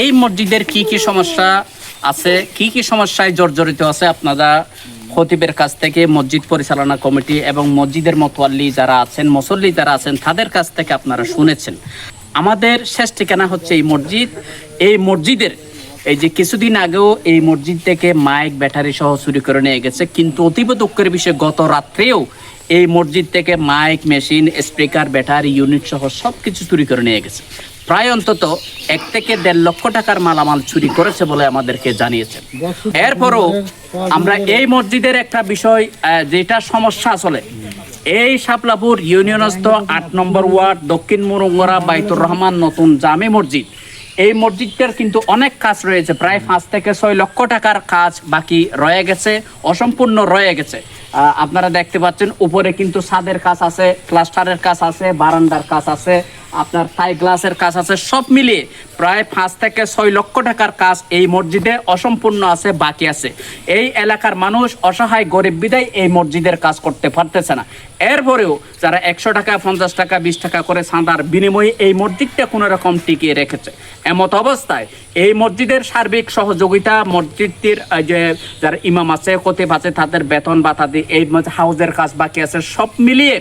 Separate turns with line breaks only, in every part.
এই মসজিদের কি কি সমস্যা আছে, কি কি সমস্যায় জর্জরিত আছে, আপনারা খতিবের কাছ থেকে, মসজিদ পরিচালনা কমিটি এবং মসজিদের মোতওয়াল্লি যারা আছেন, মুসল্লি যারা আছেন, তাদের কাছ থেকে আপনারা শুনেছেন। আমাদের শেষ ঠিকানা হচ্ছে এই মসজিদ। এই মসজিদের এই যে কিছুদিন আগেও এই মসজিদ থেকে মাইক ব্যাটারি সহ চুরি করে নিয়ে গেছে, কিন্তু অতীব দুঃখের বিষয় গত রাত্রেও এই মসজিদ থেকে mic, machine, speaker, battery unit সহ সব কিছু চুরি করে নিয়ে গেছে। প্রায় অন্তত 1 থেকে 1.5 লক্ষ টাকার মালামাল চুরি করেছে বলে আমাদেরকে জানিয়েছেন। এরপরও আমরা এই মসজিদের একটা বিষয় যেটা সমস্যা আসলে, এই শাপলাপুর ইউনিয়নস্থ 8 নম্বর ওয়ার্ড দক্ষিণ মুরুঙ্গরা বাইতুর রহমান নতুন জামে মসজিদ, এই মসজিদটার কিন্তু অনেক কাজ রয়েছে। প্রায় 5 থেকে 6 লক্ষ টাকার কাজ বাকি রয়ে গেছে, অসম্পূর্ণ রয়ে গেছে। আপনারা দেখতে পাচ্ছেন উপরে কিন্তু ছাদের কাজ আছে, প্লাস্টারের কাজ আছে, বারান্দার কাজ আছে, আপনার থাই গ্লাসের কাজ আছে। সব মিলিয়ে প্রায় 5 থেকে 6 লক্ষ টাকার কাজ এই মসজিদে অসম্পূর্ণ আছে, বাকি আছে। এই এলাকার মানুষ অসহায় গরিব বিদায় এই মসজিদের কাজ করতে পারতেছে না। এরপরেও যারা 100 টাকা, 50 টাকা, 20 টাকা করে চাঁদার বিনিময়ে এই মসজিদটা কোনো রকম টিকিয়ে রেখেছে। এমত অবস্থায় এই মসজিদের সার্বিক সহযোগিতা, মসজিদটির যে যারা ইমাম আছে, খতিব আছে, তাদের বেতন ভাতা দিয়ে এই হাউজের কাজ বাকি আছে। সব মিলিয়ে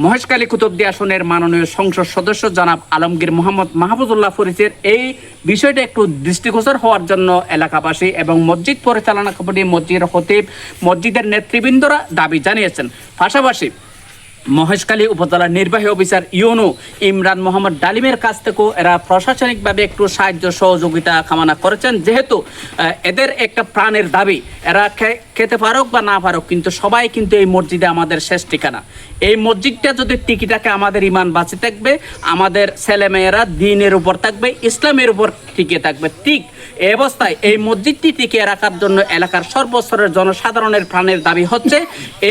মহেশখালী কুতুবদিয়া আসনের মাননীয় সংসদ সদস্য জনাব আলমগীর মোহাম্মদ মাহফুজুল্লাহ ফরিদের এই বিষয়টা একটু দৃষ্টিগোচর হওয়ার জন্য এলাকাবাসী এবং মসজিদ পরিচালনা কমিটি, মসজিদের খতিব, মসজিদের নেতৃবৃন্দরা দাবি জানিয়েছেন। পাশাপাশি মহেশখালী উপজেলার নির্বাহী অফিসার ইউনু ইমরান মোহাম্মদ ডালিমের কাছ থেকেও এরা প্রশাসনিকভাবে একটু সাহায্য সহযোগিতা কামনা করেছেন, যেহেতু এদের একটা প্রাণের দাবি। এরা খেতে পারুক বা না পারুক, কিন্তু সবাই কিন্তু এই মসজিদে আমাদের শেষ ঠিকানা। এই মসজিদটা যদি টিকিটাকে আমাদের ইমান বাঁচে থাকবে, আমাদের ছেলেমেয়েরা দ্বীনের উপর থাকবে, ইসলামের উপর টিকে থাকবে। ঠিক এই অবস্থায় এই মসজিদটি টিকিয়ে রাখার জন্য এলাকার সর্বস্তরের জনসাধারণের প্রাণের দাবি হচ্ছে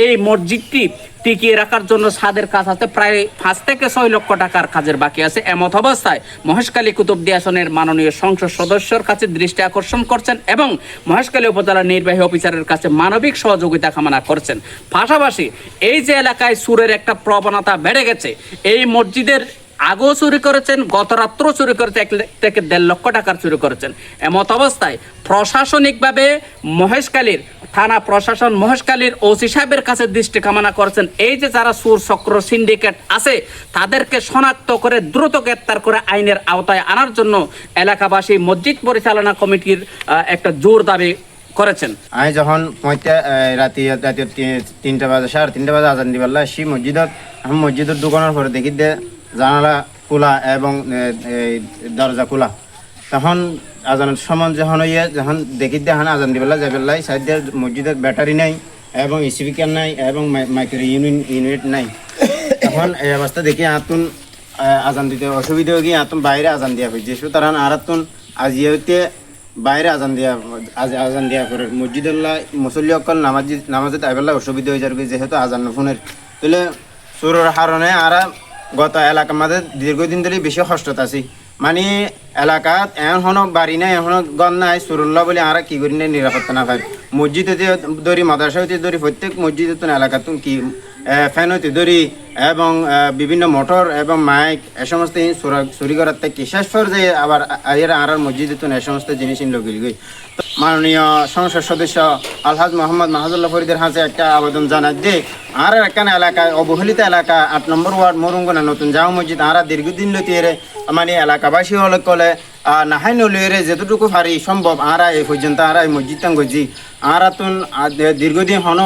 এই মসজিদটি টিকিয়ে রাখার জন্য ছাদের কাজ আছে, প্রায় 5 থেকে 6 লক্ষ টাকার কাজের বাকি আছে। এমত অবস্থায় মহেশখালী কুতুবদিয়া আসনের মাননীয় সংসদ সদস্যর কাছে দৃষ্টি আকর্ষণ করছেন এবং মহেশখালী উপজেলা নির্বাহী অফিসারের কাছে মানবিক সহযোগিতা কামনা করছেন। পাশাপাশি এই যে এলাকায় সুরের একটা প্রবণতা বেড়ে গেছে, এই মসজিদের আগেও চুরি করেছেন, গত রাত্র চুরি করেছে, 1 থেকে 1.5 লক্ষ টাকার চুরি করেছেন। এমত অবস্থায় প্রশাসনিকভাবে মহেশখালীর থানা প্রশাসন, মহেশখালীর ওসি সাহেবের কাছে দৃষ্টি কামনা করেছেন। এই যে যারা সুর চক্র সিন্ডিকেট আছে, তাদেরকে শনাক্ত করে দ্রুত গ্রেপ্তার করে আইনের আওতায় আনার জন্য এলাকাবাসী মসজিদ পরিচালনা কমিটির একটা জোর দাবি করেছেন।
আমি যখন রাতে 3টা বাজে, 3:30 বাজে আজান দিবার আসি মসজিদত। আমি মসজিদের দোকানের পরে দেখি দে জানালা খোলা এবং দরজা খোলা। তখন আজানের সময় যখন দেখি দে আজান দিবেলা যাবেলাই সাইডে মসজিদের ব্যাটারি নাই এবং স্পিকার নাই এবং মাইক্রো ইউনিট নাই। তখন এই অবস্থা দেখি আতুন আজান দিতে অসুবিধা হয়ে গিয়ে আতুন বাইরে আজান দেওয়া হয়েছে। সুতরাং আর আতুন আজিয়াতে বাইরে আজান দেওয়া করে মসজিদুল্লাহ মুসল্লি অকল নামাজে তাইবেলা অসুবিধা হয়ে যাবে, যেহেতু আজান ফোনের তাহলে সুরের কারণে আর গত এলাকার মাঝে দীর্ঘদিন ধরে বেশি কষ্টত আছি। মানে এলাকাত এখনো বাড়ি নাই, এখনো গণ নাই, সুরুল্লাহ বলে আর কি করি নিরাপত্তা না পাই। মসজিদে ধরি, মাদ্রাসা হইতে ধরি, প্রত্যেক মসজিদে এলাকাত কি ফ্যান হইতে ধরি এবং বিভিন্ন মোটর এবং মাইক এ সমস্ত চুরি করার থেকে শেষ পর্যায়ে আবার এরা আর মসজিদে এ সমস্ত জিনিস লগিল গই। মাননীয় সংসদ সদস্য আলহাজ মোহাম্মদ মাহফুজুল্লাহ ফরিদের হাতে একটা আবেদন জানায় যে আর একখান এলাকায় অবহেলিত এলাকা 8 নম্বর ওয়ার্ড মরুঙ্গনা নতুন জামা মসজিদ আর দীর্ঘদিন লতিয়ে মানে এলাকাবাসী হলে কলে নাহাই নলিয়ে যেতটুকু পারি সম্ভব আর এই পর্যন্ত আর এই মসজিদটাং গজি আর তুন দীর্ঘদিন হন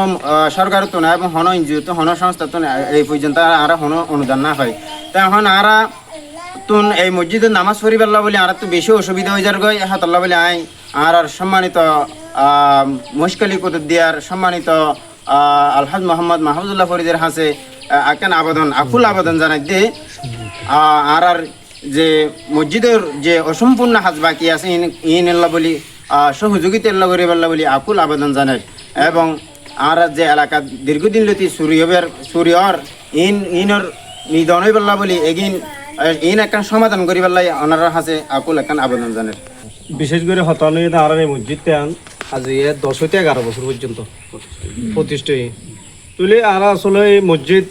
সরকার তো না এবং হন এনজিও হন সংস্থা তো এই পর্যন্ত আর হন অনুদান না হয়। তো এখন আর তুন এই মসজিদের নামাজ পড়িবাল্লা বলে আর তো বেশি অসুবিধা হয়ে যার গই হাতল্লা বলে আই আর সম্মানিত মহেশখালী কুতুবদিয়ার সম্মানিত আলহাজ মোহাম্মদ মাহফুজুল্লাহ ফরিদের হাসে একখান আকুল আবেদন জানাই দে আর যে মসজিদের যে অসম্পূর্ণ হাজ বাকি আছে ইন এল্লা বলি সহযোগিতা এল্লা করিবাল্লা বলি আকুল আবেদন জানাই এবং আর যে এলাকা দীর্ঘদিন লতি সূর্যর ইনর নিধন হইবাল্লা বলি এগিন ইন একখান সমাধান করিবাল্লাই ওনার হাসে আকুল একখান আবেদন জানাই।
বিশেষ করে হতানুই আর এই মসজিদটা আজ 10 থেকে 11 বছর পর্যন্ত প্রতিষ্ঠিত তুলে আর আসলে এই মসজিদ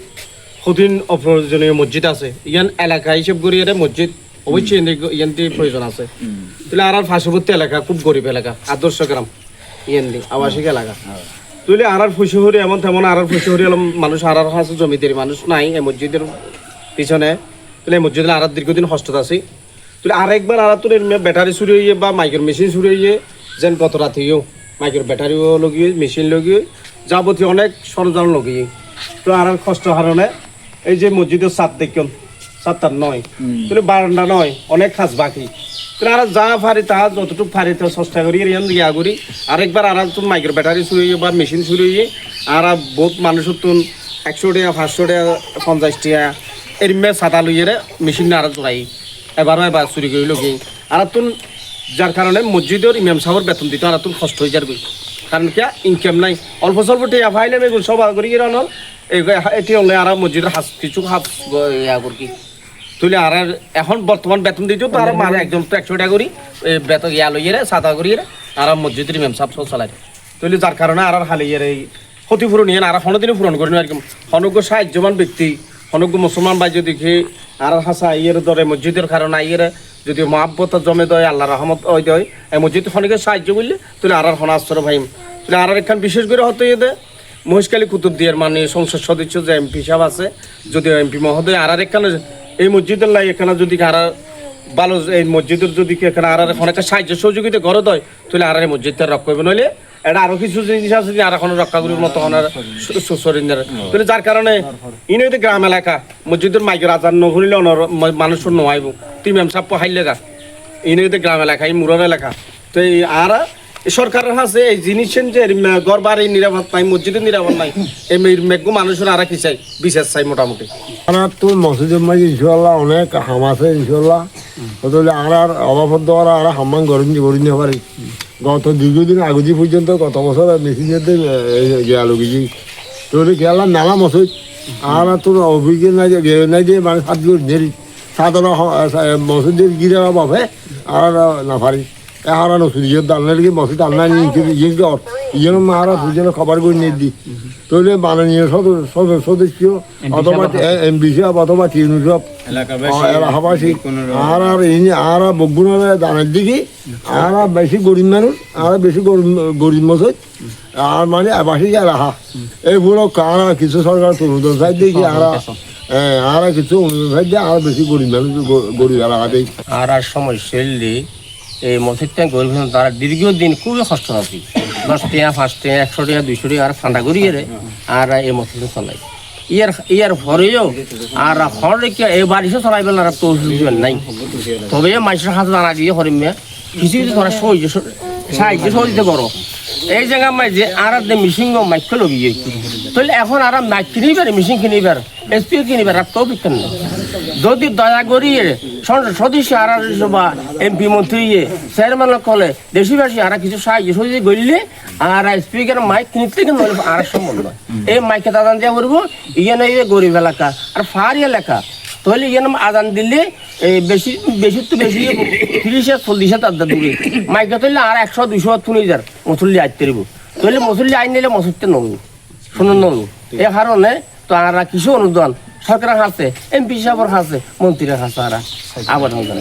কঠিন অপ্রয়োজনীয় মসজিদ আছে। ইয়ান এলাকা হিসেব করি মসজিদ অবশ্যই ইয়ান্তি প্রয়োজন আছে। তাহলে আর পার্শ্ববর্তী এলাকা খুব গরিব এলাকা, আদর্শ গ্রাম ইয়ান্তি আবাসিক এলাকা। তাহলে আর ফুসিহরি এমন তেমন আর ফুসিহরি মানুষ আর আছে জমিদারি মানুষ নাই এই মসজিদের পিছনে। তাহলে এই মসজিদের আর দীর্ঘদিন হস্তত আছে। তাহলে আরেকবার আর তোর ব্যাটারি চুরি হইয়ে বা মাইকের মেশিন চুরি হইয়ে যেন গত রাতেও মাইকের ব্যাটারিও লগিয়ে মেশিন লগিয়ে যাবতীয় অনেক সরঞ্জাম লগিয়ে। তো আর কষ্ট হারণে এই যে মসজিদের ছাদ দেখুন, ছাদটার নয়, তাহলে বারান্দা নয়, অনেক কাজ বাকি। তাহলে আর যা পারি তা যতটুকু পারি তা চেষ্টা করি ইয়া করি। আরেকবার আর তো মাইকের ব্যাটারি চুরি হইয়ে বা মেশিন চুরি হইয়ে আর বহুত মানুষের তুন 100 টাকা 500 টাকা 50 টাকা এরমে ছাতা লইয়ে মেশিন আর জোড়াই এবার চুরি করে লোক আর তুন, যার কারণে মসজিদের ইমাম সাহেবের বেতন দিতে আর তুন কষ্ট হয়ে যাবে। কারণ কি ইনকাম নাই, অল্প স্বল্প টিয়া ফাইলে এগুলো সব করি নল এটি হলে আর মসজিদের কিছু ইয়া করি। তুলে আর এখন বর্তমান বেতন দিতেও তো আর মানে একজন তো 100 টাকা করি বেতন ইয়া লইয়ে সাদা করিয়ে আর মসজিদের ইমাম সাহেব সব চালাই। তুলে যার কারণে আর হালে এই ক্ষতিপূরণ নিয়ে আর হনদিনও পূরণ করি আর কি। হনজ্ঞ সাহায্যবান ব্যক্তি হনজ্ঞ মুসলমান ভাই যদি আর হাসা ইয়ের ধরে মসজিদের কারণে ইয়ের যদি মহাব্বত জমে দেয় আল্লাহ রহমত ওই দেয় এই মসজিদ খনিকে সাহায্য করলে তুলে আর হন আশ্চর্য ভাই। তুলে আর একখান বিশেষ করে হতে ইয়ে দেয় মহেশখালী কুতুবদিয়ার মানে সংসদ সদস্য যে এমপি সাহেব আছে, যদি এমপি মহোদয় আর একখানে এই মসজিদের লাই এখানে যদি আর ভালো এই মসজিদের যদি এখানে আর অনেক সাহায্য সহযোগিতা করে দেয় তাহলে আর এই মসজিদটা রক্ষা করবে। নইলে এটা আরো কিছু জিনিস আছে যে আর এখন রক্ষা করার মতো তাহলে যার কারণে ইনতে গ্রাম এলাকা মসজিদের মাইকের আজান নহরিলে মানুষের নোয়াইব তুমি এম সাপ হাইলে গা ইনতে গ্রাম এলাকা এই মুরার এলাকা। তো এই আর সরকারের কাছে এই জিনিস যে ঘর বাড়ি নিরাপদ নাই, মসজিদের নিরাপদ নাই, এই মেঘ মানুষের আর কি চাই বিশেষ চাই মোটামুটি।
আর তো মসজিদের মাঝে ইনশাল্লাহ অনেক হাম আছে ইনশাল্লাহ। তাহলে আর অভাব দ্বারা আর হাম্মান গরম গড়িয়ে নিতে পারি। গত দীর্ঘদিন আগুজি পর্যন্ত গত বছর মেশিনের গেলো গিয়ে তাহলে গেলাম নানা মসজিদ আর তোর অভিজ্ঞ নাই যে মানে সাধারণ মসজিদের গিরে বাপে আর না পারি আর নসুরিয়ে দান্নার কি মসজিদ আল্লাহ নিয়ে ইয়ের মারা পুজোর খবর করে নিয়ে দিই। তাহলে মাননীয় সদস্য অথবা এমপি সাহেব অথবা টিউন সাহেব এলাকাবাসী আর আর বগুনের দানের দিকে আর বেশি গরিব মানুষ আর বেশি গরিব মসজিদ আর মানে আবাসিক এলাকা এইগুলো আর কিছু সরকার অনুদান চাই দেখি আর কিছু অনুদান চাই দিয়ে আর বেশি গরিব মানুষ গরিব এলাকাতেই
আর সমস্যা এই মসজিদটা গরিব তারা দীর্ঘদিন খুবই কষ্ট আছে। 10 টাকা 5 টাকা 100 টাকা 200 টাকা আর ফান্ডা করিয়ে আর এই মসজিদ চলাই ইয়ার ভরেও আর হরে এই বাড়িতে চলাইবে না তো নাই। তবে মাইসের হাতে দানা দিয়ে হরিমে কিছু কিছু ধরা সাহায্য সহযোগিতা করো এই জায়গা মাইজে আর মিশিং মাইক লগিয়ে তাহলে এখন আর মাইক কিনিবার মিশিং কিনিবার এসপি কিনিবার আর তো বিজ্ঞান নেই। যদি দয়া করিয়ে সদস্য আর বা এমপি মন্ত্রী চেয়ারম্যান কলে দেশবাসী আর কিছু সাহায্য সহযোগিতা করলে আর স্পিকার মাইক কিনতে কিন্তু আর সম্ভব নয়। এই মাইকে আদান দেওয়া করবো ইয়ে গরিব এলাকা আর ফারি এলাকা তাহলে ইয়ে আদান দিলে বেশি বেশি তো বেশি 30-40 তার দূরে মাইকে তুললে আর 100-200 তুলে যার মসুল্লি আইতে পারবো। তাহলে মসুল্লি আইন নিলে মসুরতে নমি শুনুন নমি এ কারণে তো আর কিছু অনুদান সরকারের হাতে এমপি সাহেবের হাতে মন্ত্রীর হাতে আর আবেদন করে।